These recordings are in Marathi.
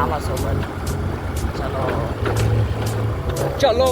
मामासोबत. चलो चलो चलो.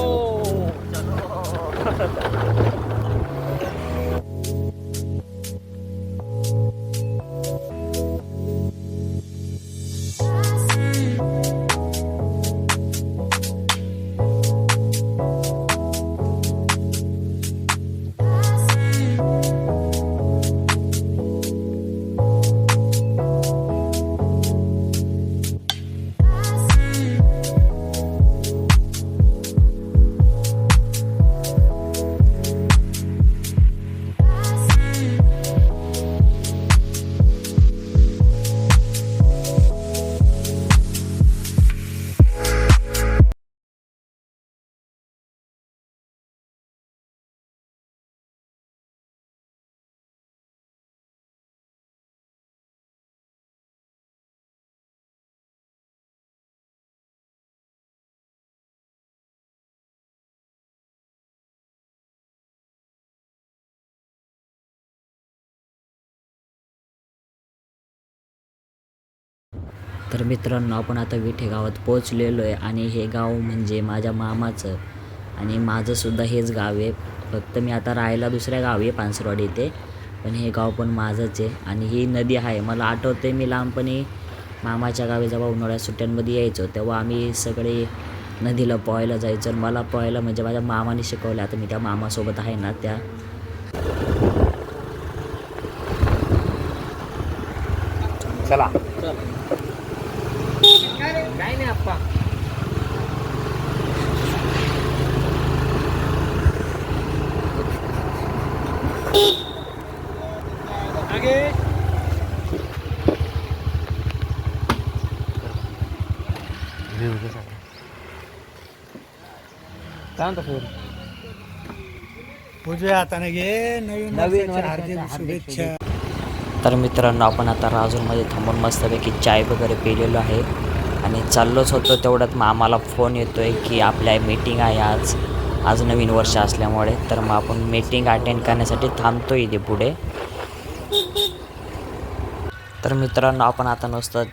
तर मित्रांनो, आपण आता विठे गावात पोचलेलो आहे आणि हे गाव म्हणजे माझ्या मामाचं आणि माझंसुद्धा हेच गाव आहे. फक्त मी आता राहायला दुसऱ्या गावी आहे पानसरवाडी इथे, पण हे गाव पण माझंच आहे. आणि ही नदी आहे. मला आठवतं आहे मी लहानपणी मामाच्या गावी जेव्हा उन्हाळ्यात सुट्ट्यांमध्ये यायचो तेव्हा आम्ही सगळे नदीला पोहायला जायचो. आणि मला पोहायला म्हणजे माझ्या मामाने शिकवलं. आता मी त्या मामासोबत आहे ना त्या. चला काय नाही आप्पा. उजव्या हाताने घे. नवीन हार्दिक शुभेच्छा. तर मित्रांनो, आपण आता राजूरमध्ये थांबून मस्तपैकी चाय वगैरे पिलेलो आहे आणि चाललोच होतो. तेवढ्यात मग आम्हाला फोन येतो आहे की आपल्या मीटिंग आहे आज नवीन वर्ष असल्यामुळे. तर मग आपण मीटिंग अटेंड करण्यासाठी थांबतो इथे पुढे. तर मित्रांनो, आपण आता नुसतं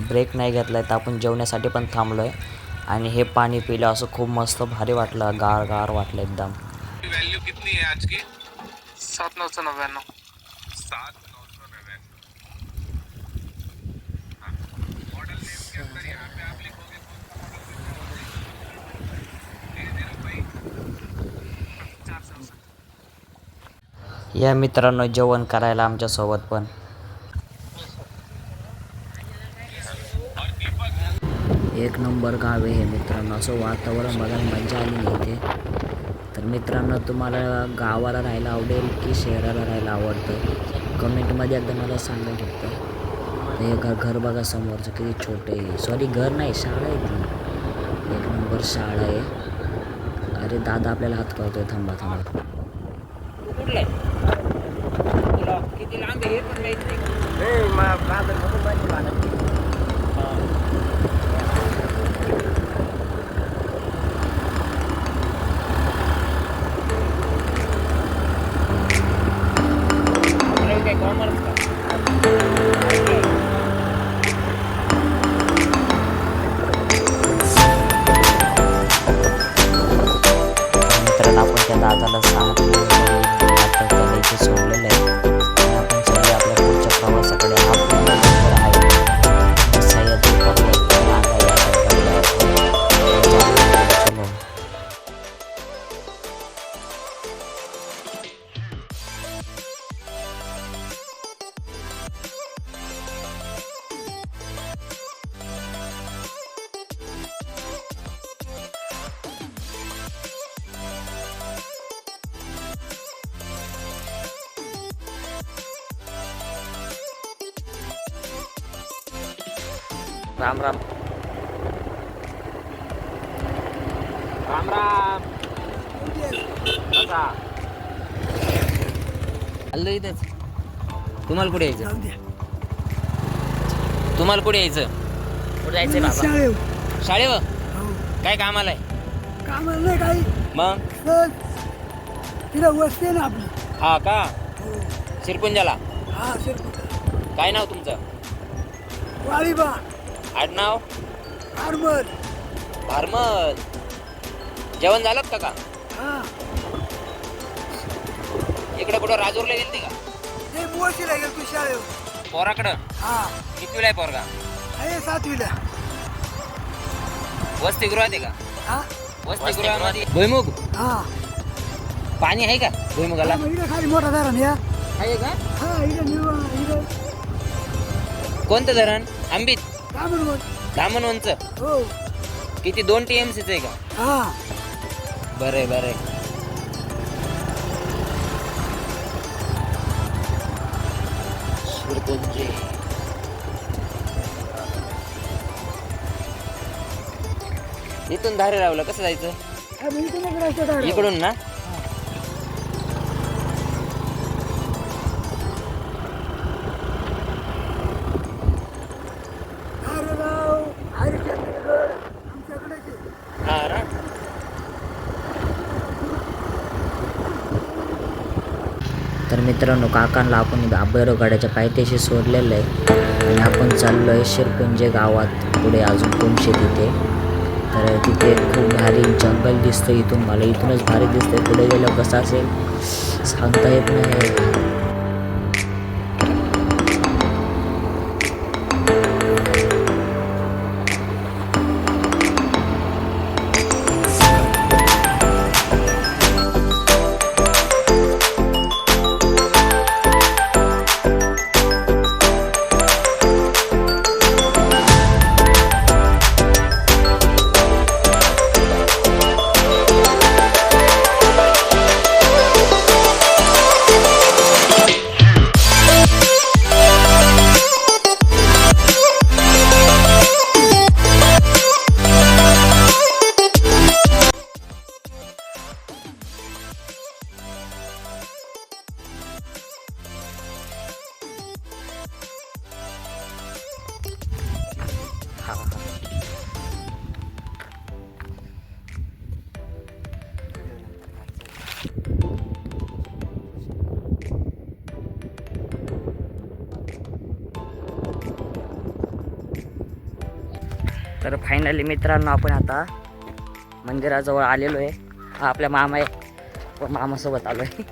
ब्रेक नाही घेतला आहे तर आपण जेवण्यासाठी पण थांबलो आहे. आणि हे पाणी पिलं असं खूप मस्त भारी वाटलं. गार गार वाटलं एकदम. वैल्यू कितनी है आज की? 7,999. 7,999. मॉडल नेम के अंदर यहाँ पे आप लिखोगे या मित्रांनो, जेवण करायला आमच्यासोबत पण. एक नंबर गाव आहे हे मित्रांनो. असं वातावरण बघायला मजा आली नाही इथे. तर मित्रांनो, तुम्हाला गावाला राहायला आवडेल की शहराला राहायला आवडतं कमेंटमध्ये एकदा मला सांगा फक्त. हे घर बघा समोरचं किती छोटे आहे. सॉरी घर नाही, शाळा आहे ती. एक नंबर शाळा आहे. अरे दादा आपल्याला हात करतोय. थांबा थांबा. किती लांब आहे पण मित्रांनो, आपण त्या दादाला सांगितलं आता त्याला इथे सोडलेलं आहे. आणि आपण सगळे आपल्या पुढच्या प्रवासाकडे सह्याद्री पर्वत चलो. राम राम राम राम. हल्लो इथंच. तुम्हाला कुठे यायचं? तुम्हाला कुठे यायचं? कुठे जायचंय बाबा? शाळेवर. काय कामाला आहे? कामाला नाही काही. मग तिला वस्ती ना आपली. हा का? शिरपुंजाला. हा काय नाव तुमचं? वाळीबा. आडनाव? फार्मर. भारमल. जेवण झालं का का? हा इकडे कुठं राजूरला गेलती का? ते मोशीला गेलो तू शाळेवर. पोराकडं हा कितवीला आहे पोरगा? आहे 7वीला. वसतिगृहात आहे का? हा वसतिगृहामध्ये भुईमुग हा पाणी आहे का भुईमुगाला? मग इकडे खाली मोठा धरण या. आहे का? हा इकडे इकडे कोणतं धरण? आंबीत काय म्हणू मग? धामणवंच. हो किती 2 TMCच आहे का? हा बरं आहे बरं आहे. शिरपुंजी. इथून धारेरावला कसं जायचं? इकडून रस्ता काढा. इकडून ना? धारेगाव, हरिश्चंद्रगड आमच्याकडेच आहे. हा ना? तर मित्रांनो काकांना आपण आंबेरगडाच्या पायथ्याशी सोडलेलं आहे आणि आपण चाललो आहे शिरपुंजे गावात पुढे अजून कुमशे तिथे. तर तिथे खूप भारी जंगल दिसतं इथून. मला इथूनच भारी दिसतंय. पुढे गेलं कसं असेल सांगता येत नाही. तर फायनली मित्रांनो आपण आता मंदिराजवळ आलेलो आहे. हा आपल्या मामा आहे व मामासोबत आलो आहे.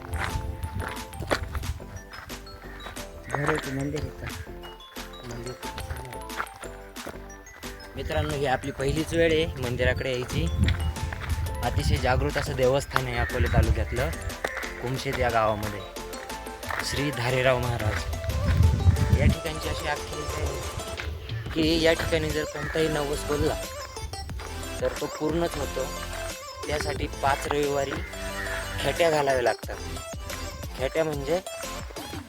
घर आहे की मंदिर आहे? मित्रांनो ही आपली पहिलीच वेळ आहे मंदिराकडे यायची. अतिशय जागृत असं देवस्थान आहे अकोले तालुक्यातलं कुमशेत या गावामध्ये. श्री धारेराव महाराज या ठिकाणची अशी आख्यायिका आहे की या ठिकाणी जर कोणताही नवस बोलला तर तो पूर्णच होतो. त्यासाठी 5 रविवारी खेट्या घालाव्या लागतात. खेट्या म्हणजे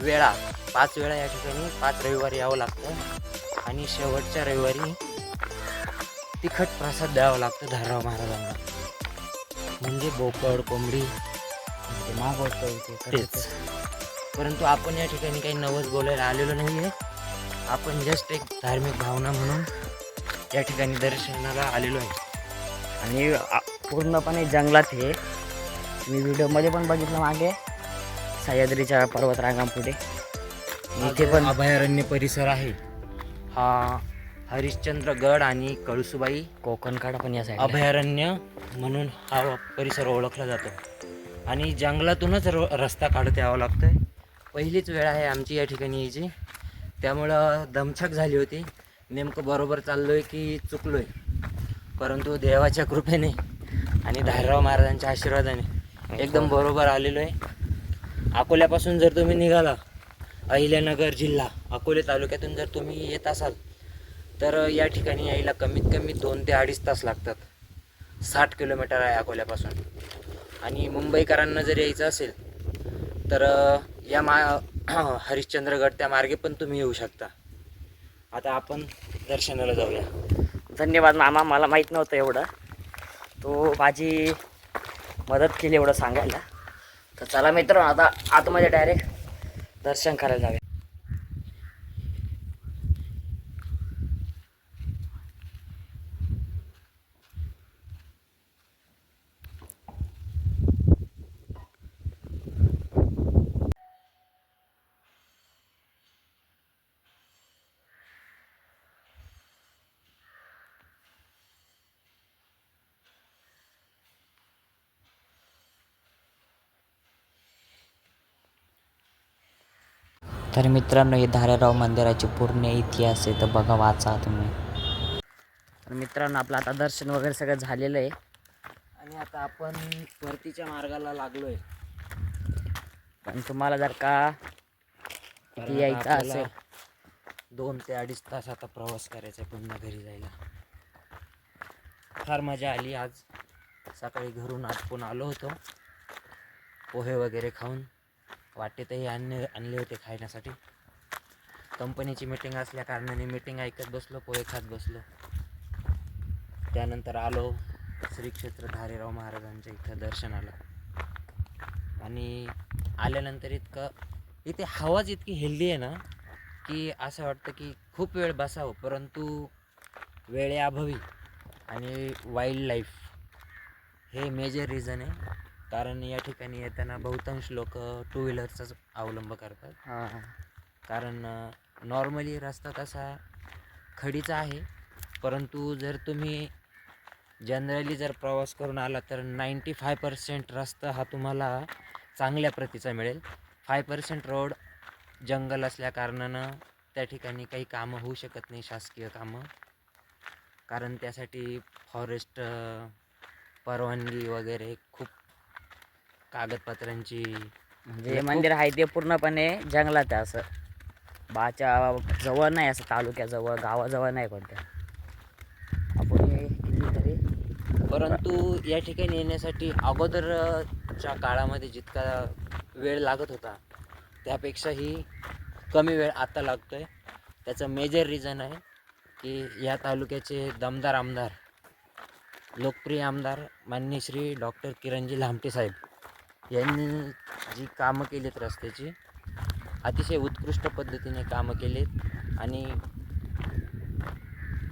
वेळा. 5 वेळा या ठिकाणी 5 रविवारी यावं लागतं आणि शेवटच्या रविवारी तिखट प्रसाद द्यावा लागतो धारराव महाराजांना. म्हणजे बोकड कोंबडी ते मागवतो तेच. परंतु आपण या ठिकाणी काही नवस बोलायला आलेलो नाही आहे. आपण जस्ट एक धार्मिक भावना म्हणून या ठिकाणी दर्शनाला आलेलो आहे. आणि पूर्णपणे जंगलात हे मी व्हिडिओमध्ये पण बघितलं मागे सह्याद्रीच्या पर्वतरांगांपुढे. इथे पण अभयारण्य परिसर आहे. हा हरिश्चंद्रगड आणि कळसुबाई कोकणकाडा पण या साईड अभयारण्य म्हणून हा परिसर ओळखला जातो. आणि जंगलातूनच रस्ता काढत यावा लागतोय. पहिलीच वेळ आहे आमची या ठिकाणी यायची. त्यामुळं दमछाक झाली होती. नेमकं बरोबर चाललोय की चुकलोय. परंतु देवाच्या कृपेने आणि धारराव महाराजांच्या आशीर्वादाने एकदम बरोबर आलेलो आहे. अकोल्यापासून जर तुम्ही निघाला अहिल्यानगर जिल्हा अकोले तालुक्यातून जर तुम्ही येत असाल तर या ठिकाणी यायला कमीत कमी 2 ते 2.5 तास लागतात. 60 किलोमीटर आहे अकोल्यापासून. आणि मुंबईकरांना जर यायचं असेल तर या हरिश्चंद्रगड त्या मार्गे पण तुम्ही येऊ शकता. आता आपण दर्शनाला जाऊया. धन्यवाद मामा. मला माहीत नव्हतं एवढं. तो माझी मदत केली एवढं सांगायला. तर चला मित्रांनो आता आतमध्ये डायरेक्ट दर्शन करायला जाऊया. तर मित्रांनो, ही धारेराव मंदिराची पूर्ण इतिहास आहे, तर बघा, वाचा तुम्ही. तर मित्रांनो, आपलं आता दर्शन वगैरे सगळं झालेलं आहे आणि आता आपण परतीच्या मार्गाला लागलोय. पण तुम्हाला जर का कारण इथे यायचं आपल्याला असेल 2 ते 2.5 तास आता प्रवास करायचा आहे पुन्हा घरी जायला. फार मजा आली आज. सकाळी घरून आटपून आलो होतो, पोहे वगैरे खाऊन. वाटेतही आणले होते खाण्यासाठी. कंपनीची मीटिंग असल्या कारणाने मीटिंग ऐकत बसलो, पोहे खात बसलो. त्यानंतर आलो श्री क्षेत्र धारेराव महाराजांच्या इथं दर्शनाला. आणि आल्यानंतर इथे हवाच इतकी हेल्दी आहे ना, की असं वाटतं की खूप वेळ बसावं, परंतु वेळेअभावी आणि वाईल्ड लाईफ हे मेजर रिझन आहे. कारण या ठिकाणी येताना बहुतांश लोक 2 व्हीलरचाच अवलंब करतात. हां. कारण नॉर्मली रस्ता तसा खडीचा आहे, परंतु जर तुम्ही जनरली जर प्रवास करून आला तर 95% रस्ता हा तुम्हाला चांगल्या प्रतीचा मिळेल. 5% रोड जंगल असल्या कारणानं त्या ठिकाणी काही कामं होऊ शकत नाही, शासकीय कामं. कारण त्यासाठी फॉरेस्ट परवानगी वगैरे खूप कागदपत्रांची म्हणजे हे मंदिर आहे ते पूर्णपणे जंगलात आहे, असं बाच्या जवळ नाही, असं तालुक्याजवळ गावाजवळ नाही कोणत्या. आपण हे कितीतरी परंतु या ठिकाणी येण्यासाठी अगोदरच्या काळामध्ये जितका वेळ लागत होता त्यापेक्षाही कमी वेळ आता लागतो आहे. त्याचं मेजर रिझन आहे की या तालुक्याचे दमदार आमदार, लोकप्रिय आमदार माननीय श्री डॉक्टर किरणजी लामटे साहेब यांनी जी कामं केलीत रस्त्याची, अतिशय उत्कृष्ट पद्धतीने कामं केलीत. आणि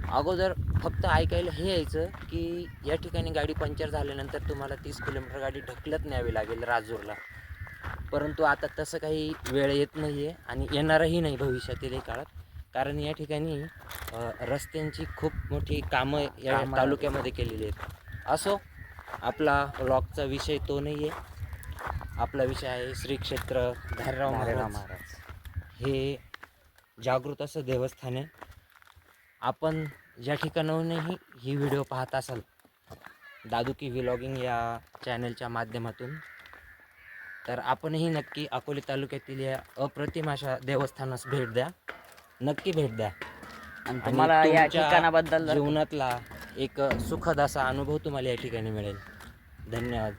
अगोदर फक्त ऐकायला हे यायचं की या ठिकाणी गाडी पंक्चर झाल्यानंतर तुम्हाला 30 किलोमीटर गाडी ढकलत न्यावी लागेल राजूरला. परंतु आता तसं काही वेळ येत नाही आहे आणि येणारही नाही भविष्यातीलही काळात. कारण या ठिकाणी रस्त्यांची खूप मोठी कामं या तालुक्यामध्ये केलेली आहेत. असो, आपला व्लॉगचा विषय तो नाही आहे. आपला विषय आहे श्री क्षेत्र धारेराव महाराज. हे जागृत असं देवस्थान आहे. आपण ज्या ठिकाणाहूनही ही व्हिडिओ पाहत असाल दादू की व्लॉगिंग या चॅनलच्या माध्यमातून, तर आपणही नक्की अकोले तालुक्यातील या अप्रतिम अशा देवस्थानास भेट द्या. नक्की भेट द्या. आणि तुम्हाला या तुमच्या ठिकाणाबद्दल जीवनातला एक सुखद असा अनुभव तुम्हाला या ठिकाणी मिळेल. धन्यवाद.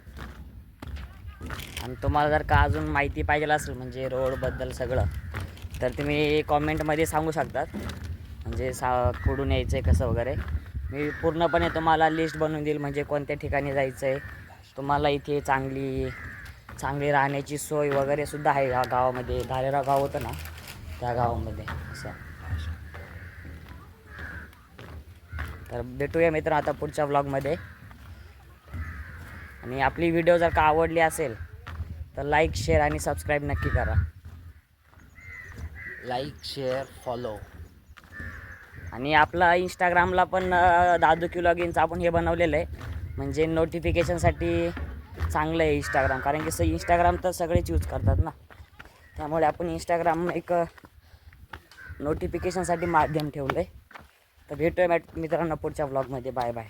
आणि तुम्हाला जर का अजून माहिती पाहिजे असेल म्हणजे रोडबद्दल सगळं, तर तुम्ही कॉमेंटमध्ये सांगू शकतात. म्हणजे कुठून यायचं आहे कसं वगैरे. मी पूर्णपणे तुम्हाला लिस्ट बनवून देईल, म्हणजे कोणत्या ठिकाणी जायचं आहे. तुम्हाला इथे चांगली राहण्याची सोय वगैरे सुद्धा आहे या गावामध्ये. धारेराव गाव होतं ना, त्या गावामध्ये असं. तर भेटूया मित्र आता पुढच्या व्लॉगमध्ये. आणि आपली व्हिडिओ जर का आवडली असेल तर लाईक, शेअर आणि सबस्क्राईब नक्की करा. Like, share, follow. आणि आपला इंस्टाग्रामला पण दादू की व्लॉगिंगचं आपण हे बनवलेलं आहे, म्हणजे नोटिफिकेशनसाठी चांगलं आहे इंस्टाग्राम. कारण की इंस्टाग्राम तर सगळेच यूज करतात ना, त्यामुळे आपण इंस्टाग्राम एक नोटिफिकेशनसाठी माध्यम ठेवलं आहे. तर भेटूया मित्रांनो पुढच्या व्लॉगमध्ये. Bye bye.